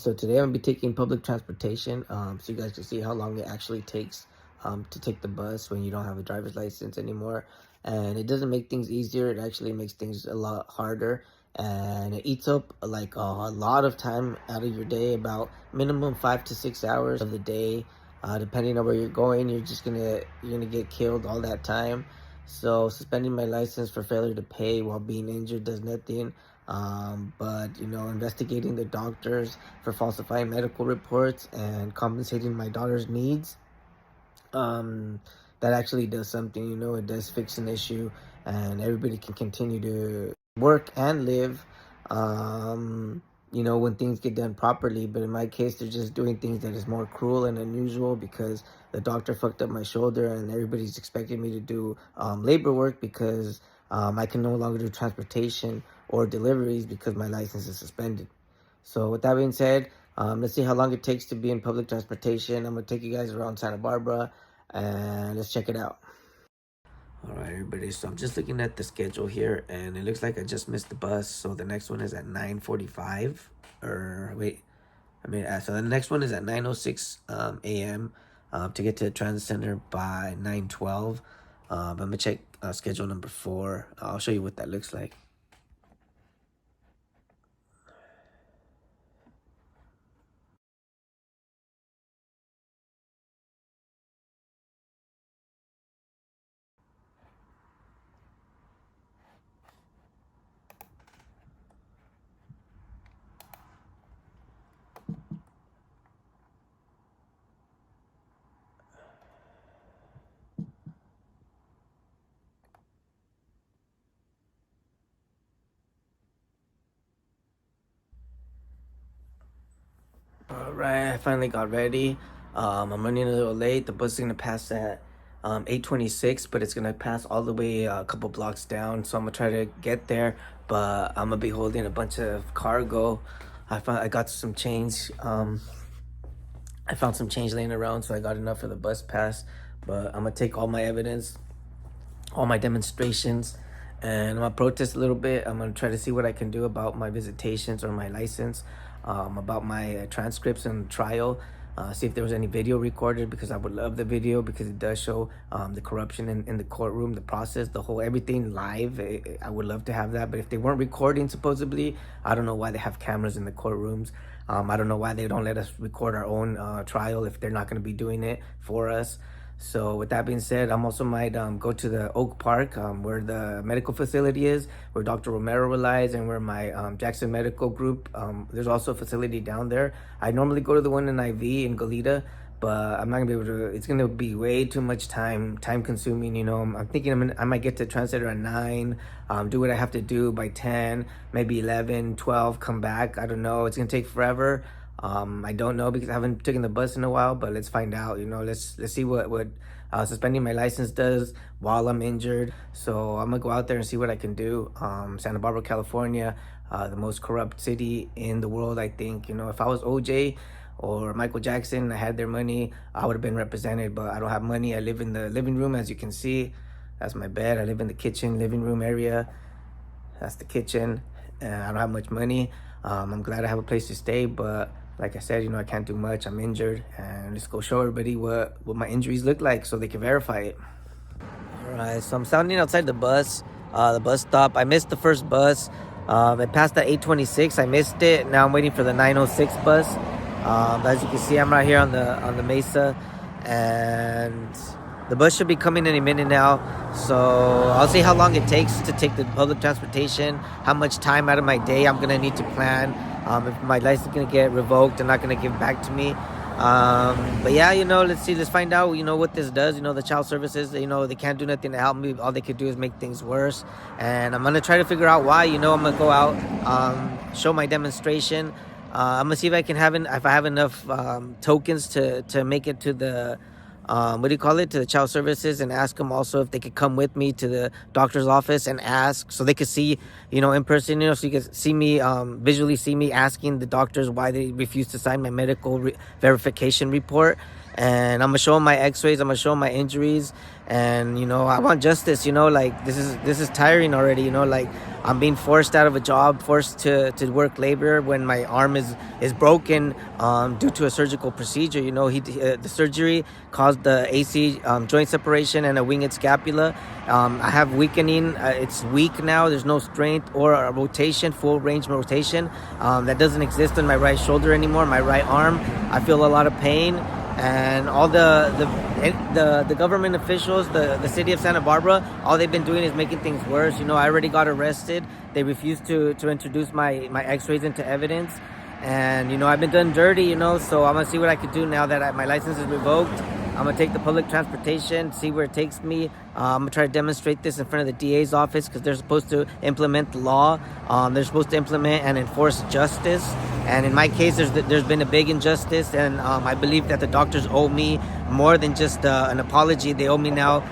So today I'm gonna be taking public transportation, so you guys can see how long it actually takes to take the bus when you don't have a driver's license anymore. And it doesn't make things easier; it actually makes things a lot harder, and it eats up like a lot of time out of your day, about minimum 5 to 6 hours of the day, depending on where you're going. You're gonna get killed all that time. So suspending my license for failure to pay while being injured does nothing. But investigating the doctors for falsifying medical reports and compensating my daughter's needs, um, that actually does something. It does fix an issue, and everybody can continue to work and live. When things get done properly. But in my case, they're just doing things that is more cruel and unusual because the doctor fucked up my shoulder, and everybody's expecting me to do labor work because I can no longer do transportation or deliveries because my license is suspended. So with that being said, let's see how long it takes to be in public transportation. I'm gonna take you guys around Santa Barbara, and let's check it out. All right, everybody. So I'm just looking at the schedule here, and it looks like I just missed the bus. So the next one is at 9:45. Or wait, so the next one is at 9:06 a.m. To get to the transit center by 9:12. I'm gonna check schedule number 4. I'll show you what that looks like. All right, I finally got ready. I'm running a little late. The bus is gonna pass at 8:26, but it's gonna pass all the way a couple blocks down. So I'm gonna try to get there, but I'm gonna be holding a bunch of cargo. I got some change. I found some change laying around, so I got enough for the bus pass. But I'm gonna take all my evidence, all my demonstrations, and I'm gonna protest a little bit. I'm gonna try to see what I can do about my visitations or my license, about my transcripts and trial. See if there was any video recorded, because I would love the video, because it does show the corruption in the courtroom, the process, the whole everything live. I would love to have that. But if they weren't recording, supposedly, I don't know why they have cameras in the courtrooms. I don't know why they don't let us record our own trial if they're not going to be doing it for us. So with that being said, I'm also might go to the Oak Park, where the medical facility is, where Dr. Romero relies, and where my Jackson Medical Group, there's also a facility down there. I normally go to the one in IV in Goleta, but I'm not gonna be able to. It's gonna be way too much time consuming. I'm thinking I might get to Transit at 9, do what I have to do by 10, maybe 11, 12, come back. I don't know. It's gonna take forever. I don't know, because I haven't taken the bus in a while, but let's find out. Let's see what suspending my license does while I'm injured. So I'm gonna go out there and see what I can do. Santa Barbara, California, the most corrupt city in the world, I think. If I was OJ or Michael Jackson, I had their money, I would have been represented. But I don't have money. I live in the living room, as you can see. That's my bed. I live in the kitchen, living room area. That's the kitchen, and I don't have much money. I'm glad I have a place to stay, but like I said, I can't do much. I'm injured, and let's go show everybody what my injuries look like so they can verify it. All right, so I'm standing outside the bus stop. I missed the first bus. I passed at 8:26. I missed it. Now I'm waiting for the 9:06 bus. As you can see, I'm right here on the Mesa, and the bus should be coming any minute now. So I'll see how long it takes to take the public transportation, how much time out of my day I'm gonna need to plan. If my license is gonna get revoked and not gonna give back to me. But yeah, let's find out, what this does. The child services, they can't do nothing to help me. All they could do is make things worse. And I'm gonna try to figure out why. I'm gonna go out, show my demonstration. I'm gonna see if I have enough tokens to make it to the what do you call it, to the child services, and ask them also if they could come with me to the doctor's office and ask, so they could see, in person, so you can see me, visually see me asking the doctors why they refuse to sign my medical verification report. and I'm gonna show him my X-rays. I'm gonna show him my injuries, and I want justice. Like this is tiring already. Like I'm being forced out of a job, forced to work labor when my arm is broken due to a surgical procedure. The surgery caused the AC joint separation and a winged scapula. I have weakening. It's weak now. There's no strength or a rotation, full range rotation. That doesn't exist in my right shoulder anymore. My right arm, I feel a lot of pain, and all the government officials, the city of Santa Barbara, all they've been doing is making things worse. I already got arrested. They refused to introduce my X-rays into evidence, and I've been done dirty. So I'm gonna see what I could do now that my license is revoked. I'm gonna take the public transportation, see where it takes me. I'm gonna try to demonstrate this in front of the DA's office because they're supposed to implement the law. They're supposed to implement and enforce justice. And in my case, there's been a big injustice, and I believe that the doctors owe me more than just an apology. They owe me now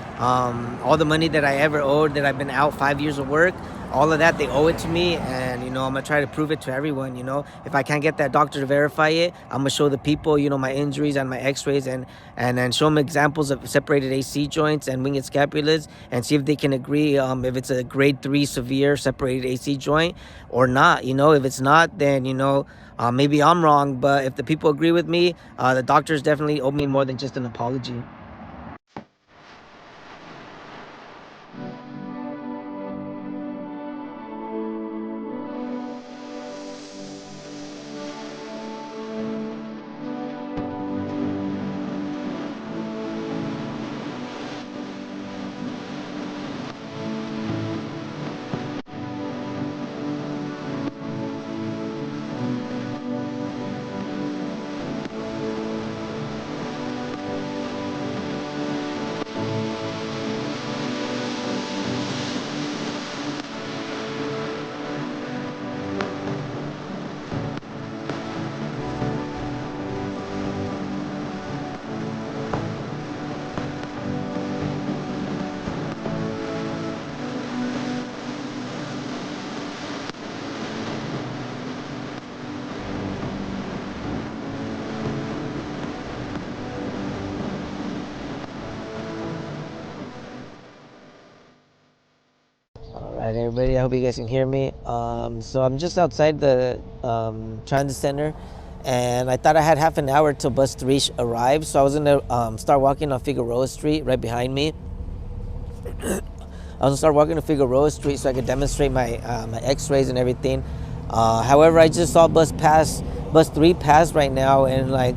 all the money that I ever owed, that I've been out 5 years of work. All of that, they owe it to me, and I'm gonna try to prove it to everyone. If I can't get that doctor to verify it, I'm gonna show the people my injuries and my X-rays, and then show them examples of separated AC joints and winged scapulas, and see if they can agree if it's a grade 3 severe separated AC joint or not. If it's not, then maybe I'm wrong, but if the people agree with me, the doctors definitely owe me more than just an apology. All right, everybody. I hope you guys can hear me. So I'm just outside the transit center, and I thought I had half an hour till bus 3 arrives. So I was gonna start walking on Figueroa Street right behind me. I was gonna start walking to Figueroa Street so I could demonstrate my X-rays and everything. However, I just saw bus 3 pass right now, and like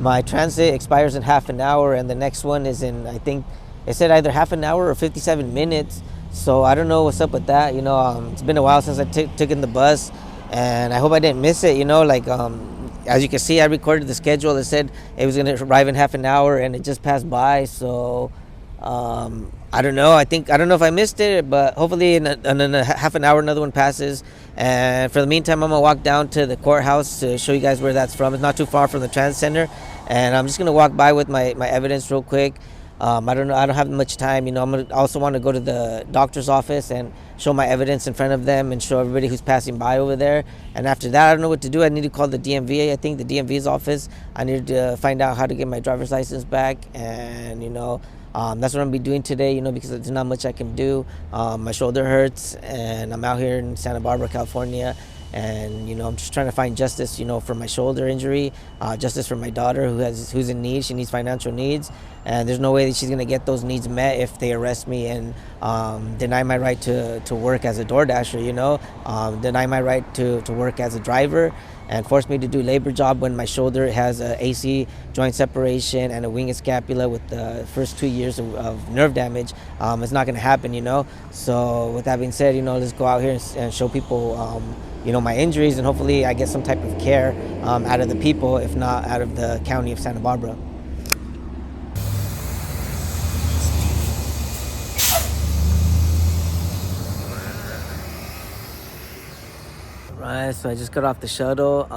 my transit expires in half an hour, and the next one is in, I think it said either half an hour or 57 minutes. So I don't know what's up with that. It's been a while since I took in the bus, and I hope I didn't miss it. As you can see, I recorded the schedule. It said it was gonna arrive in half an hour, and it just passed by. So I don't know. I don't know if I missed it, but hopefully in a half an hour another one passes. And for the meantime, I'm gonna walk down to the courthouse to show you guys where that's from. It's not too far from the transit center, and I'm just gonna walk by with my evidence real quick. I don't know. I don't have much time. I'm gonna also want to go to the doctor's office and show my evidence in front of them and show everybody who's passing by over there. And after that, I don't know what to do. I need to call the DMV. I think the DMV's office. I need to find out how to get my driver's license back. And that's what I'm gonna be doing today. Because there's not much I can do. My shoulder hurts, and I'm out here in Santa Barbara, California. And I'm just trying to find justice for my shoulder injury, justice for my daughter who's in need. She needs financial needs, and there's no way that she's gonna get those needs met if they arrest me and deny my right to work as a DoorDasher. Deny my right to work as a driver, and force me to do labor job when my shoulder has a AC joint separation and a winged scapula with the first 2 years of nerve damage. It's not gonna happen. So with that being said, let's go out here and show people my injuries, and hopefully I get some type of care out of the people, if not out of the county of Santa Barbara. Right, so I just got off the shuttle.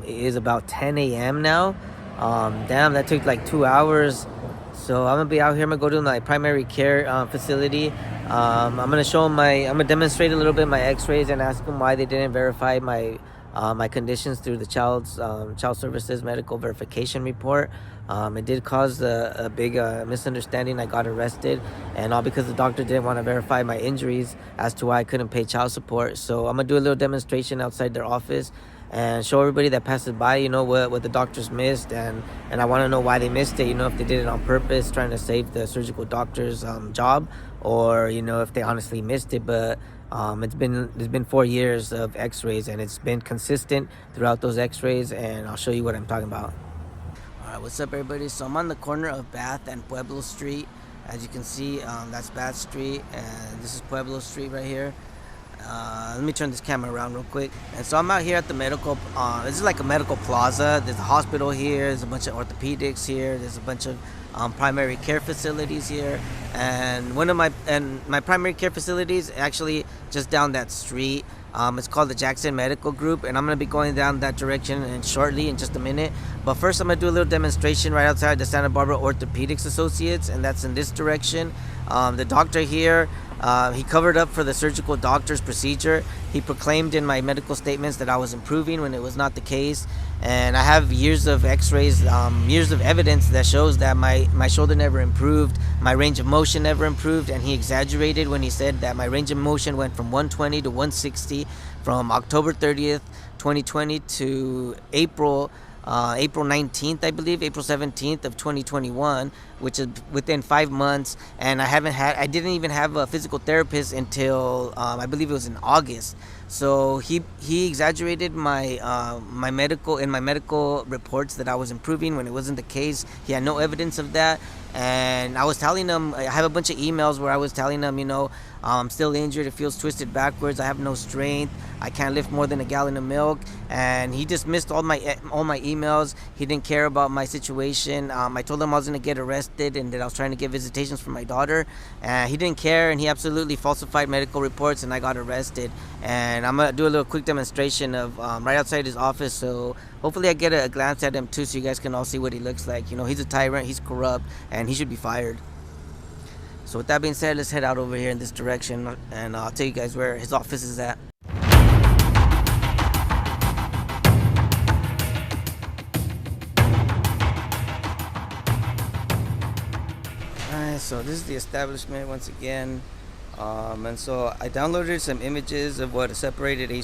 It is about 10 a.m. now. Damn, that took like 2 hours. So I'm gonna be out here. I'm gonna go to my primary care facility. I'm gonna show them I'm gonna demonstrate a little bit my X-rays and ask them why they didn't verify my my conditions through the child services medical verification report. It did cause a big misunderstanding. I got arrested, and all because the doctor didn't want to verify my injuries as to why I couldn't pay child support. So I'm gonna do a little demonstration outside their office and show everybody that passes by, what the doctors missed, and I want to know why they missed it. If they did it on purpose, trying to save the surgical doctor's job, or if they honestly missed it. But there's been 4 years of X-rays, and it's been consistent throughout those X-rays, and I'll show you what I'm talking about. All right, what's up, everybody? So I'm on the corner of Bath and Pueblo Street. As you can see, that's Bath Street, and this is Pueblo Street right here. Let me turn this camera around real quick. And so I'm out here at the medical. This is like a medical plaza. There's a hospital here. There's a bunch of orthopedics here. There's a bunch of primary care facilities here. And my primary care facilities actually just down that street. It's called the Jackson Medical Group, and I'm gonna be going down that direction and shortly in just a minute. But first, I'm gonna do a little demonstration right outside the Santa Barbara Orthopedics Associates, and that's in this direction. The doctor here, he covered up for the surgical doctor's procedure. He proclaimed in my medical statements that I was improving when it was not the case. And I have years of x-rays, years of evidence that shows that my shoulder never improved, my range of motion never improved, and he exaggerated when he said that my range of motion went from 120 to 160 from October 30th, 2020 to April 19th, I believe, April 17th of 2021, which is within 5 months. And I didn't even have a physical therapist until I believe it was in August. So he exaggerated my medical reports that I was improving when it wasn't the case. He had no evidence of that. And I was telling him, I have a bunch of emails where I was telling him, I'm still injured. It feels twisted backwards. I have no strength. I can't lift more than a gallon of milk. And he dismissed all my emails. He didn't care about my situation. I told him I was going to get arrested and that I was trying to get visitations for my daughter. And he didn't care, and he absolutely falsified medical reports, and I got arrested. And I'm going to do a little quick demonstration of right outside his office. So hopefully I get a glance at him too, so you guys can all see what he looks like. He's a tyrant. He's corrupt, and he should be fired. So with that being said, let's head out over here in this direction, and I'll tell you guys where his office is at. Alright, so this is the establishment once again. And so I downloaded some images of what a separated a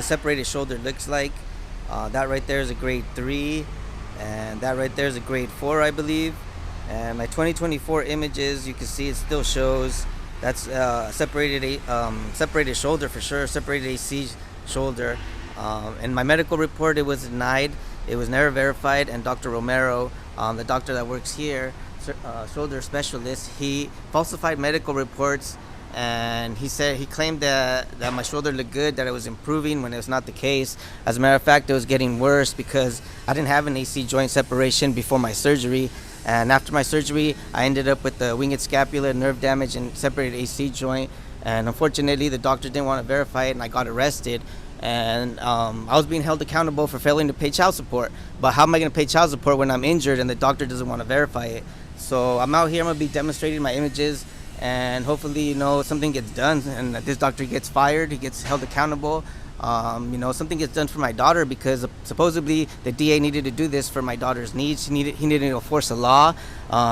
separated shoulder looks like. That right there is a grade 3, and that right there is a grade 4, I believe. And my 2024 images, you can see it still shows that's separated shoulder for sure, separated AC shoulder. In my medical report, it was denied. It was never verified. And Dr. Romero, the doctor that works here, shoulder specialist, he falsified medical reports, and he claimed that my shoulder looked good, that it was improving when it was not the case. As a matter of fact, it was getting worse because I didn't have an AC joint separation before my surgery. And after my surgery, I ended up with the winged scapula, nerve damage, and separated AC joint. And unfortunately, the doctor didn't want to verify it, and I got arrested. And I was being held accountable for failing to pay child support. But how am I going to pay child support when I'm injured and the doctor doesn't want to verify it? So I'm out here. I'm going to be demonstrating my images, and hopefully, something gets done, and this doctor gets fired. He gets held accountable. Something gets done for my daughter, because supposedly the DA needed to do this for my daughter's needs. He needed to enforce a law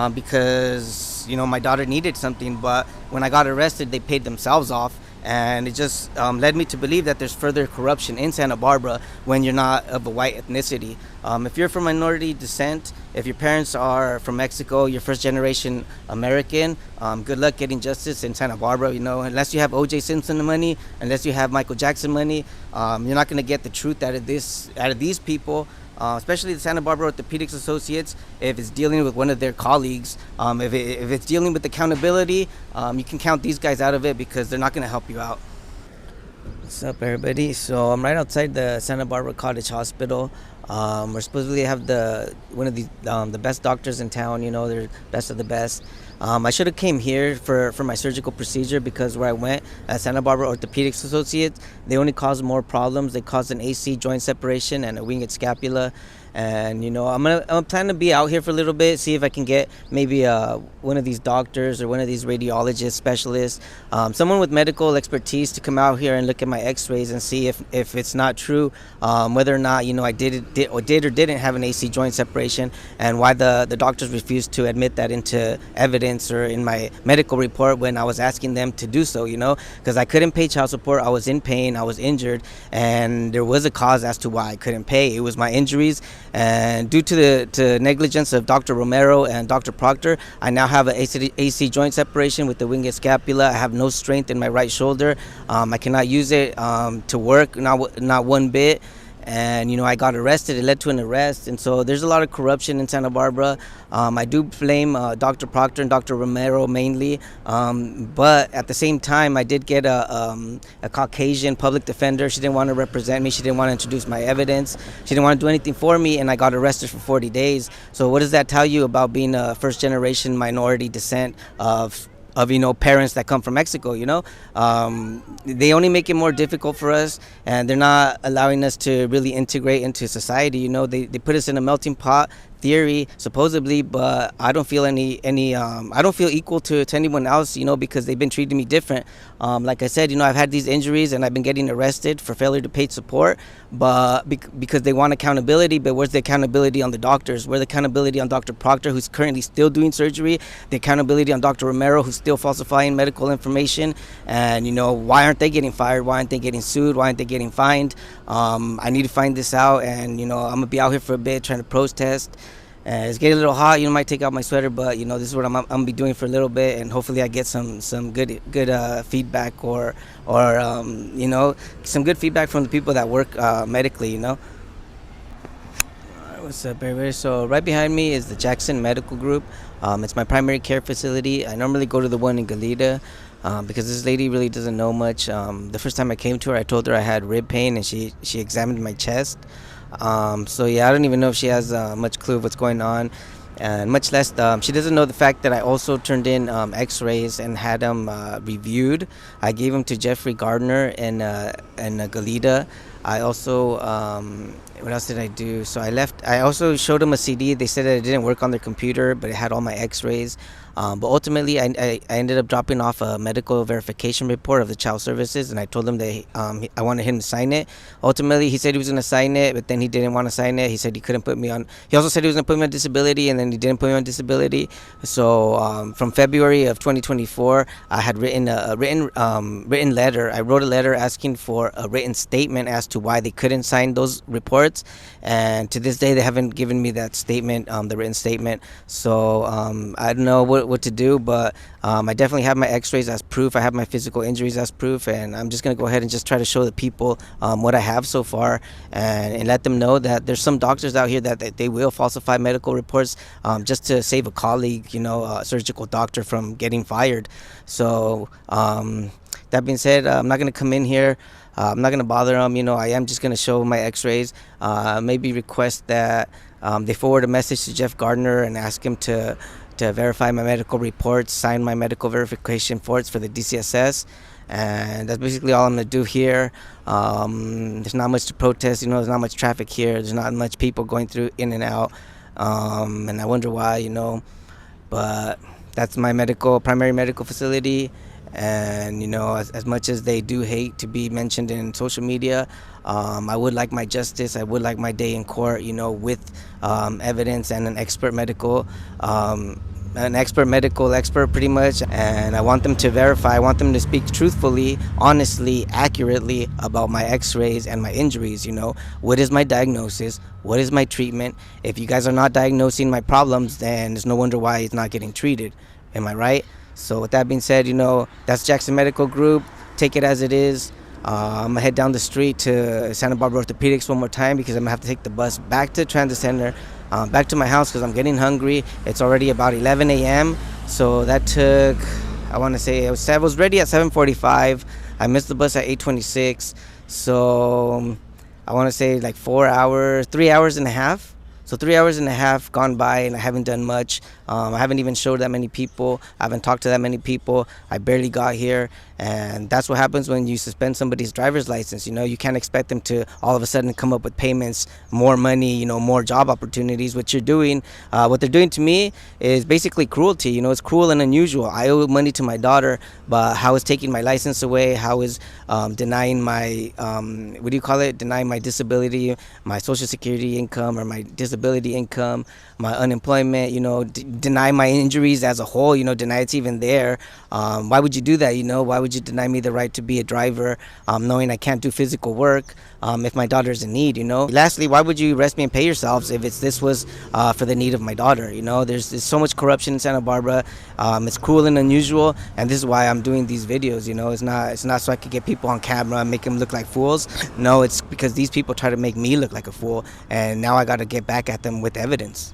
because my daughter needed something. But when I got arrested, they paid themselves off, and it just led me to believe that there's further corruption in Santa Barbara when you're not of a white ethnicity. If you're from minority descent, if your parents are from Mexico, you're first generation American, good luck getting justice in Santa Barbara. Unless you have O.J. Simpson money, unless you have Michael Jackson money, you're not going to get the truth out of these people. Especially the Santa Barbara Orthopedics Associates, if it's dealing with one of their colleagues, if it's dealing with accountability, you can count these guys out of it, because they're not going to help you out. What's up, everybody? So I'm right outside the Santa Barbara Cottage Hospital. We're supposedly have the one of the best doctors in town. You know, they're best of the best. I should have came here for my surgical procedure because where I went at Santa Barbara Orthopedics Associates, they only caused more problems. They caused an AC joint separation and a winged scapula. And you know, I'm planning to be out here for a little bit, see if I can get maybe one of these doctors or one of these radiologist specialists, someone with medical expertise to come out here and look at my X-rays and see if it's not true, whether or not I did or didn't have an AC joint separation, and why the doctors refused to admit that into evidence or in my medical report when I was asking them to do so. You know, because I couldn't pay child support, I was in pain, I was injured, and there was a cause as to why I couldn't pay. It was my injuries. And due to the negligence of Dr. Romero and Dr. Proctor, I now have an AC joint separation with the winged scapula. I have no strength in my right shoulder. I cannot use it to work, not one bit. And I got arrested. It led to an arrest, and so there's a lot of corruption in Santa Barbara. I do blame Dr. Proctor and Dr. Romero mainly, but at the same time, I did get a Caucasian public defender. She didn't want to represent me. She didn't want to introduce my evidence. She didn't want to do anything for me, and I got arrested for 40 days. So what does that tell you about being a first-generation minority descent of parents that come from Mexico? They only make it more difficult for us, and they're not allowing us to really integrate into society. They put us in a melting pot theory supposedly, but I don't feel any I don't feel equal to anyone else, because they've been treating me different. Like I said, I've had these injuries and I've been getting arrested for failure to pay support, but because they want accountability. But where's the accountability on the doctors? Where's the accountability on Dr. Proctor, who's currently still doing surgery? The accountability on Dr. Romero, who's still falsifying medical information? And why aren't they getting fired? Why aren't they getting sued? Why aren't they getting fined? I need to find this out, and I'm gonna be out here for a bit trying to protest. It's getting a little hot. Might take out my sweater, but this is what I'm gonna be doing for a little bit, and hopefully I get some good feedback or some good feedback from the people that work medically. What's up, everybody? So right behind me is the Jackson Medical Group. It's my primary care facility. I normally go to the one in Goleta because this lady really doesn't know much. The first time I came to her, I told her I had rib pain, and she examined my chest. So yeah, I don't even know if she has much clue of what's going on, and much less she doesn't know the fact that I also turned in X-rays and had them reviewed. I gave them to Jeffrey Gardner in Goleta. I also what else did I do? So I also showed them a CD. They said that it didn't work on their computer, but it had all my X-rays. But ultimately, I ended up dropping off a medical verification report of the child services, and I told him that I wanted him to sign it. Ultimately, he said he was going to sign it, but then he didn't want to sign it. He said he couldn't put me on. He also said he was going to put me on disability, and then he didn't put me on disability. So from February of 2024, I had written a written letter. I wrote a letter asking for a written statement as to why they couldn't sign those reports, and to this day, they haven't given me that statement, the written statement. So I don't know what to do, but I definitely have my X-rays as proof. I have my physical injuries as proof, and I'm just gonna go ahead and just try to show the people what I have so far, and let them know that there's some doctors out here that they will falsify medical reports just to save a colleague, a surgical doctor, from getting fired. So that being said, I'm not gonna come in here. I'm not gonna bother them. I am just gonna show my X-rays. Maybe request that they forward a message to Jeff Gardner and ask him to verify my medical reports, sign my medical verification reports for the DCSS, and that's basically all I'm gonna do here. There's not much to protest. There's not much traffic here. There's not much people going through in and out, and I wonder why. But that's my primary medical facility. And as much as they do hate to be mentioned in social media, I would like my justice. I would like my day in court, with evidence and an expert medical expert pretty much. And I want them to verify. I want them to speak truthfully, honestly, accurately about my X-rays and my injuries. What is my diagnosis? What is my treatment? If you guys are not diagnosing my problems, then there's no wonder why it's not getting treated. Am I right? So with that being said, that's Jackson Medical Group. Take it as it is. I'm going to head down the street to Santa Barbara Orthopedics one more time because I'm going to have to take the bus back to Transit Center, back to my house because I'm getting hungry. It's already about 11 a.m. So that took, I want to say, I was ready at 7:45. I missed the bus at 8:26. So I want to say like 4 hours, 3 hours and a half. So 3 hours and a half gone by, and I haven't done much. I haven't even showed that many people. I haven't talked to that many people. I barely got here, and that's what happens when you suspend somebody's driver's license. You can't expect them to all of a sudden come up with payments, more money, more job opportunities. What they're doing to me is basically cruelty. It's cruel and unusual. I owe money to my daughter, but how is taking my license away? How is denying my what do you call it? Denying my disability, my Social Security income, or my disability income, my unemployment, deny my injuries as a whole, deny it's even there. Why would you do that? Why would you deny me the right to be a driver, knowing I can't do physical work if my daughter's in need? Lastly, why would you arrest me and pay yourselves if this was for the need of my daughter? There's so much corruption in Santa Barbara. It's cruel and unusual, and this is why I'm doing these videos. It's not so I could get people on camera and make them look like fools. No, it's because these people try to make me look like a fool, and now I got to get back at them with evidence.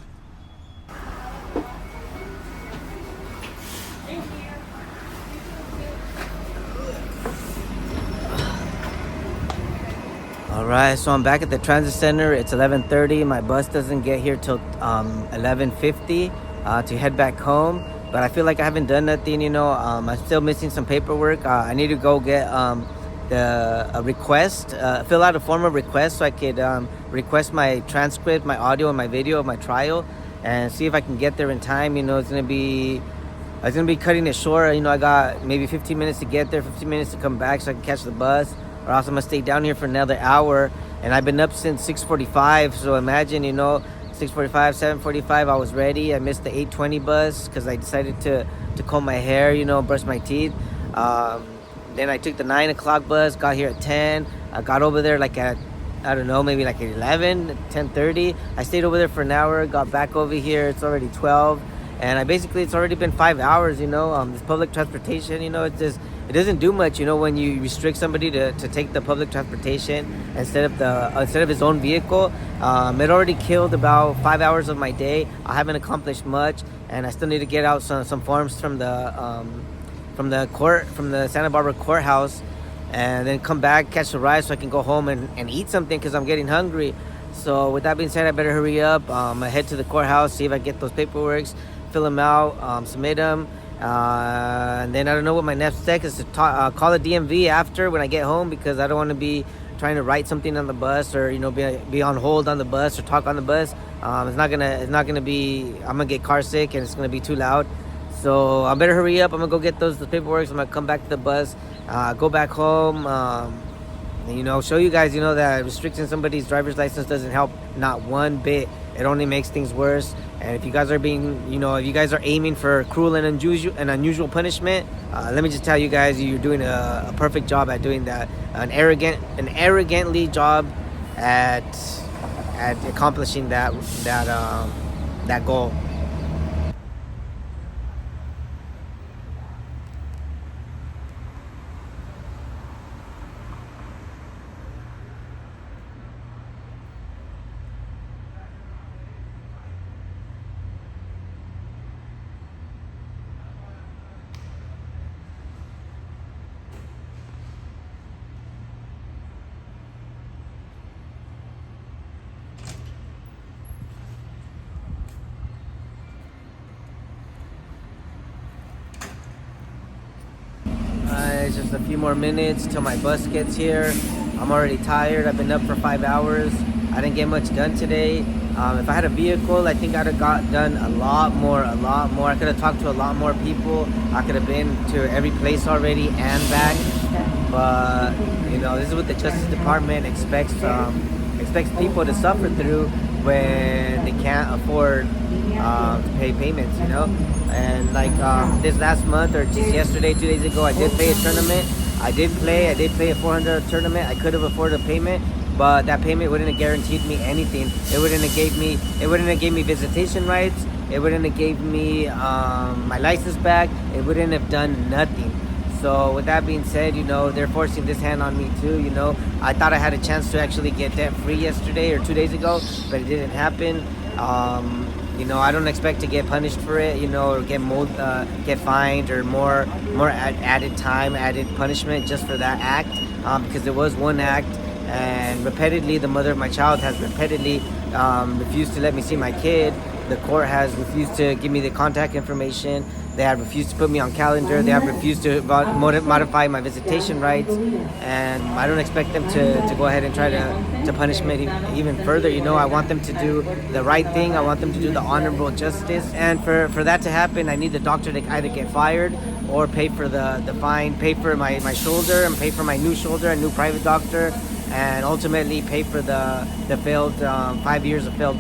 All right, so I'm back at the transit center. It's 11:30. My bus doesn't get here till 11:50 to head back home. But I feel like I haven't done nothing. I'm still missing some paperwork. I need to go get a request, fill out a form of request so I could request my transcript, my audio, and my video of my trial, and see if I can get there in time. It's gonna be cutting it short. I got maybe 15 minutes to get there, 15 minutes to come back so I can catch the bus, or else I'm gonna stay down here for another hour. And I've been up since 6:45, so imagine, 6:45, 7:45, I was ready. I missed the 8:20 bus because I decided to comb my hair, brush my teeth. Then I took the 9 o'clock bus, got here at 10. I got over there like at, I don't know, maybe like at 11, 10:30. I stayed over there for an hour, got back over here. It's already 12. And it's already been 5 hours, this public transportation, it doesn't do much, when you restrict somebody to take the public transportation instead of his own vehicle. It already killed about 5 hours of my day. I haven't accomplished much, and I still need to get out some forms from the Santa Barbara courthouse, and then come back, catch the ride so I can go home and eat something because I'm getting hungry. So with that being said, I better hurry up. I head to the courthouse, see if I get those paperworks, fill them out, submit them, and then I don't know what my next step is to call the DMV after when I get home, because I don't want to be trying to write something on the bus, or be on hold on the bus, or talk on the bus. It's not gonna be. I'm gonna get car sick, and it's gonna be too loud. So I better hurry up. I'm gonna go get those paperwork. I'm gonna come back to the bus, go back home. Show you guys, that restricting somebody's driver's license doesn't help, not one bit. It only makes things worse. And if you guys are if you guys are aiming for cruel and unusual punishment, let me just tell you guys, you're doing a perfect job at doing that. An arrogantly job at accomplishing that goal. It's just a few more minutes till my bus gets here. I'm already tired. I've been up for 5 hours. I didn't get much done today. If I had a vehicle, I think I'd have got done a lot more. I could have talked to a lot more people. I could have been to every place already and back. But this is what the Justice Department expects people to suffer through when they can't afford to pay payments, And like this last month, or just yesterday, 2 days ago, I did play a tournament. I did play a $400 tournament. I could have afforded a payment, but that payment wouldn't have guaranteed me anything. It wouldn't have gave me visitation rights. It wouldn't have gave me my license back. It wouldn't have done nothing. So with that being said, they're forcing this hand on me too. I thought I had a chance to actually get debt free yesterday or 2 days ago, but it didn't happen. I don't expect to get punished for it, or get fined, or more added time, added punishment just for that act, because it was one act, and repeatedly the mother of my child has repeatedly refused to let me see my kid. The court has refused to give me the contact information. They have refused to put me on calendar. They have refused to modify my visitation rights, and I don't expect them to go ahead and try to punish me even further. You know, I want them to do the right thing. I want them to do the honorable justice, and for that to happen, I need the doctor to either get fired or pay for the fine, pay for my shoulder, and pay for my new shoulder, a new private doctor, and ultimately pay for the failed 5 years of failed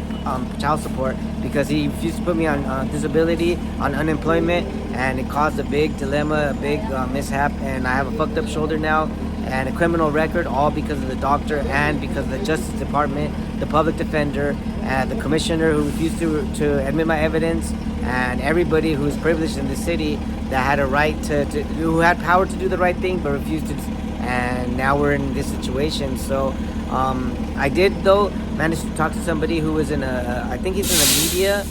child support, because he refused to put me on disability, on unemployment, and it caused a big dilemma, a big mishap, and I have a fucked up shoulder now and a criminal record, all because of the doctor and because of the Justice Department, the public defender, and the commissioner who refused to admit my evidence, and everybody who is privileged in the city that had a right who had power to do the right thing but refused to. And now we're in this situation. So I did though manage to talk to somebody who was I think he's in the media.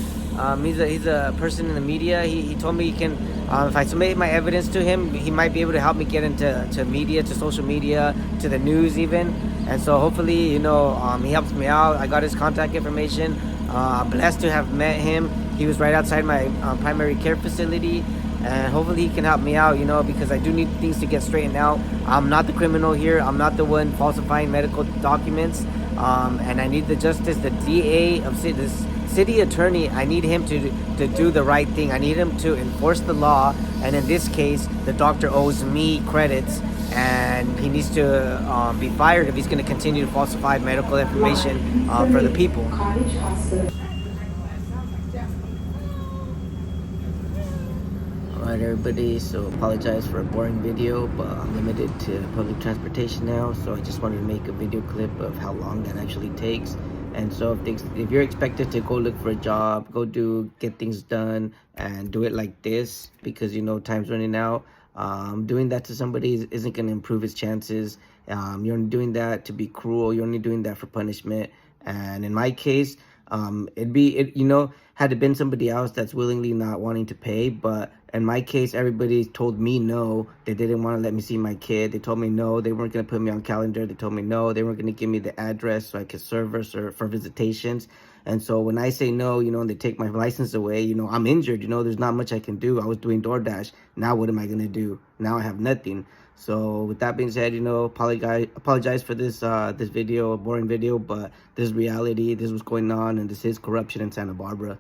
He's a person in the media. He told me he can, if I submit my evidence to him, he might be able to help me get into media, to social media, to the news even. And so hopefully, you know, he helps me out. I got his contact information. I'm blessed to have met him. He was right outside my primary care facility. And hopefully he can help me out, you know, because I do need things to get straightened out. I'm not the criminal here. I'm not the one falsifying medical documents. And I need the justice, the DA of this city attorney. I need him to do the right thing. I need him to enforce the law. And in this case, the doctor owes me credits, and he needs to be fired if he's going to continue to falsify medical information for the people. Alright everybody, so apologize for a boring video, but I'm limited to public transportation now, so I just wanted to make a video clip of how long that actually takes. And so if you're expected to go look for a job, get things done, and do it like this, because you know time's running out, doing that to somebody isn't going to improve his chances. You're only doing that to be cruel. You're only doing that for punishment. And in my case, had it been somebody else that's willingly not wanting to pay, but in my case, everybody told me no. They didn't want to let me see my kid. They told me no. They weren't going to put me on calendar. They told me no. They weren't going to give me the address so I could service or for visitations. And so when I say no, you know, and they take my license away, you know, I'm injured. You know, there's not much I can do. I was doing DoorDash. Now what am I going to do? Now I have nothing. So with that being said, you know, apologize for this this video, a boring video, but this is reality. This is what's going on, and this is corruption in Santa Barbara.